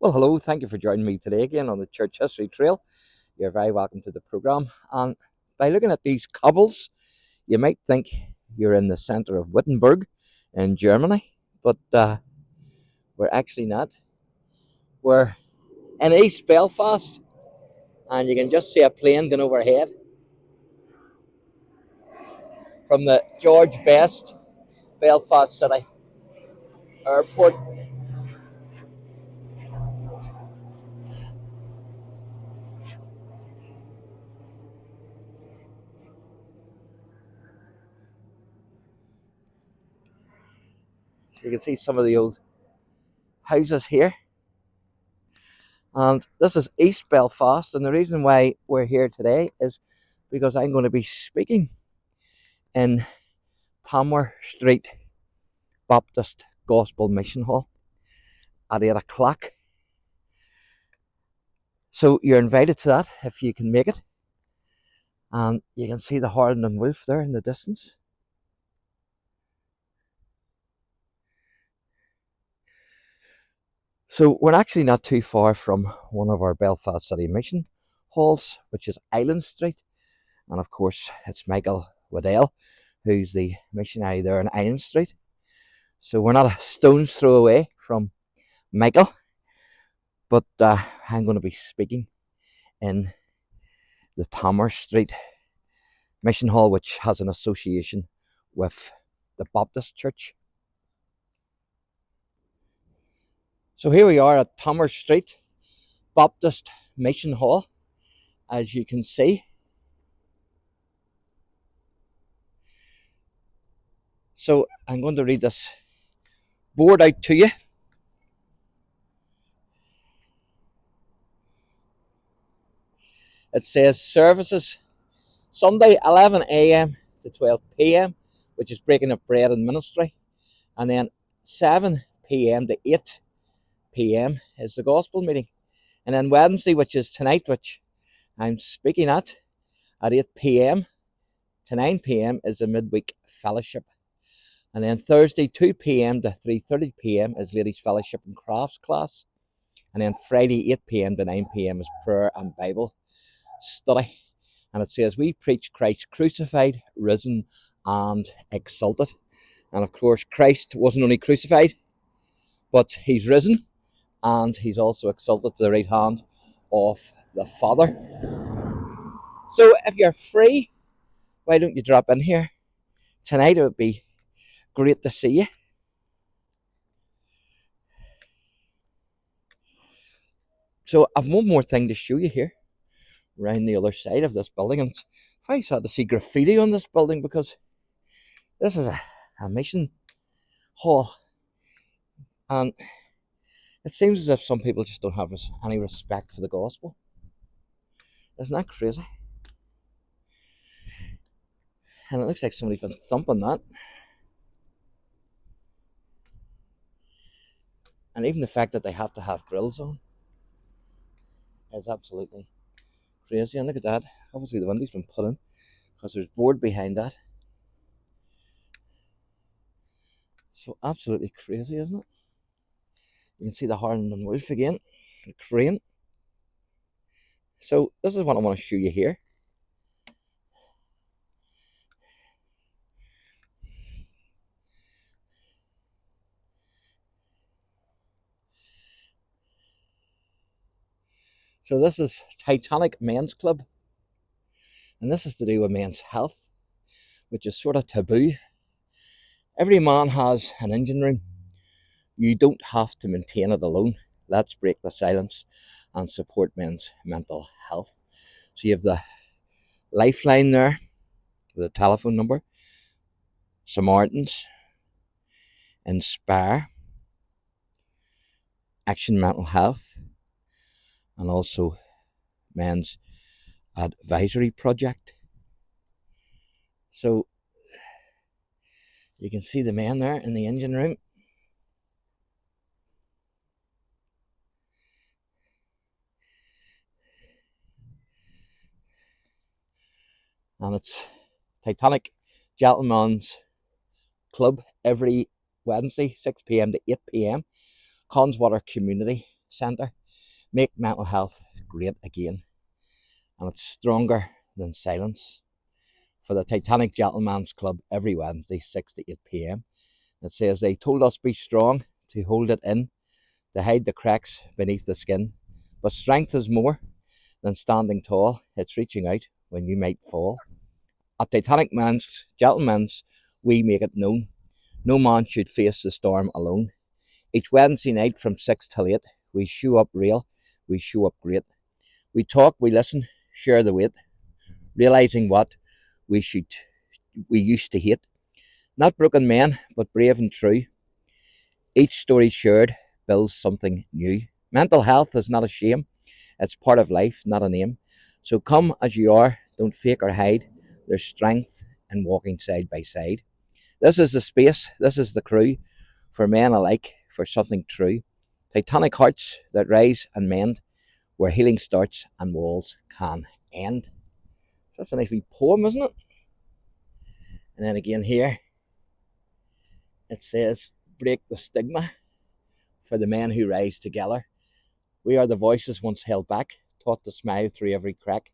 Well, hello, thank you for joining me today again on the Church History Trail. You're very welcome to the programme. And by looking at these cobbles, you might think you're in the centre of Wittenberg in Germany, but we're actually not. We're in East Belfast, and you can just see a plane going overhead from the George Best Belfast City Airport. So you can see some of the old houses here. And this is East Belfast, and the reason why we're here today is because I'm going to be speaking in Tamar Street Baptist Gospel Mission Hall at 8 o'clock. So you're invited to that if you can make it. And you can see the Harland and Wolff there in the distance. So we're actually not too far from one of our Belfast City Mission halls, which is Island Street. And of course, it's Michael Waddell, who's the missionary there on Island Street. So we're not a stone's throw away from Michael, but I'm going to be speaking in the Tamar Street Mission Hall, which has an association with the Baptist Church. So here we are at Tamar Street Baptist Mission Hall, as you can see. So I'm going to read this board out to you. It says services Sunday 11 a.m. to 12 p.m, which is breaking of bread and ministry, and then 7 p.m. to 8 p.m. is the gospel meeting, and then Wednesday, which is tonight, which I'm speaking at 8 p.m. to 9 p.m. is the midweek fellowship, and then Thursday 2 p.m. to 3:30 p.m. is ladies fellowship and crafts class, and then Friday 8 p.m. to 9 p.m. is prayer and Bible study. And it says we preach Christ crucified, risen and exalted. And of course Christ wasn't only crucified, but he's risen and he's also exalted to the right hand of the Father. So if you're free, why don't you drop in here tonight? It would be great to see you. So I've one more thing to show you here around the other side of this building, and it's very sad to see graffiti on this building because this is a mission hall, and it seems as if some people just don't have any respect for the gospel. Isn't that crazy? And it looks like somebody's been thumping that. And even the fact that they have to have grills on is absolutely crazy. And look at that. Obviously the window's been put in because there's board behind that. So absolutely crazy, isn't it? You can see the Harland and Wolff again, the crane. So this is what I want to show you here. So this is Titanic Men's Club, and this is to do with men's health, which is sort of taboo. Every man has an engine room. You don't have to maintain it alone. Let's break the silence and support men's mental health. So you have the lifeline there with a telephone number, Samaritans, Inspire, Action Mental Health, and also Men's Advisory Project. So you can see the men there in the engine room. And it's Titanic Gentlemen's Club every Wednesday, 6 p.m. to 8 p.m. Conswater Community Centre make mental health great again, and it's stronger than silence. For the Titanic Gentlemen's Club every Wednesday, 6 to 8 p.m. It says they told us be strong, to hold it in, to hide the cracks beneath the skin. But strength is more than standing tall, it's reaching out when you might fall. At Titanic Gentlemen's, we make it known no man should face the storm alone. Each Wednesday night from 6 till 8, we show up real, we show up great. We talk, we listen, share the weight, realising what we should we used to hate. Not broken men, but brave and true. Each story shared builds something new. Mental health is not a shame, it's part of life, not a name. So come as you are, don't fake or hide. There's strength in walking side by side. This is the space, this is the crew, for men alike, for something true. Titanic hearts that rise and mend, where healing starts and walls can end. That's a nice wee poem, isn't it? And then again here, it says, break the stigma for the men who rise together. We are the voices once held back, taught to smile through every crack.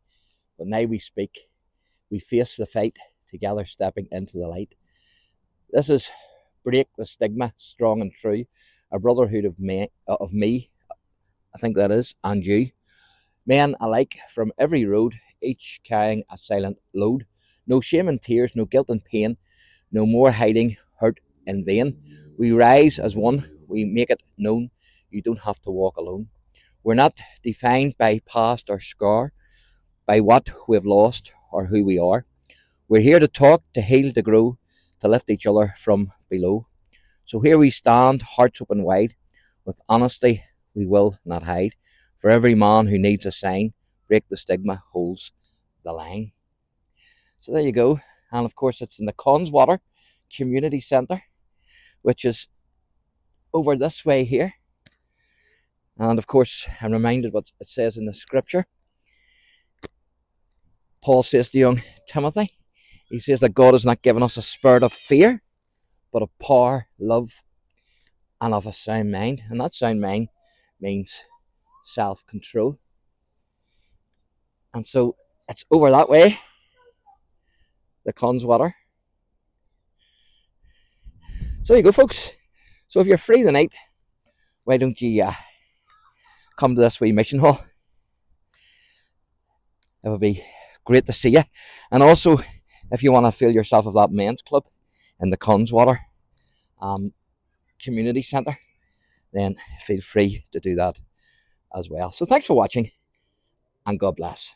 But now we speak, we face the fight, together stepping into the light. This is break the stigma, strong and true. A brotherhood of me, I think that is, and you. Men alike from every road, each carrying a silent load. No shame and tears, no guilt and pain, no more hiding hurt in vain. We rise as one, we make it known, you don't have to walk alone. We're not defined by past or scar, by what we've lost or who we are. We're here to talk, to heal, to grow, to lift each other from below. So here we stand, hearts open wide, with honesty we will not hide. For every man who needs a sign, break the stigma holds the line. So there you go. And of course, it's in the Conswater Community Centre, which is over this way here. And of course, I'm reminded what it says in the scripture. Paul says to young Timothy, he says that God has not given us a spirit of fear, but of power, love, and of a sound mind. And that sound mind means self-control. And so it's over that way, the Conswater. So there you go, folks. So if you're free tonight, why don't you come to this wee mission hall? It would be great to see you. And also, if you want to feel yourself of that men's club in the Conswater Community Centre, then feel free to do that as well. So thanks for watching, and God bless.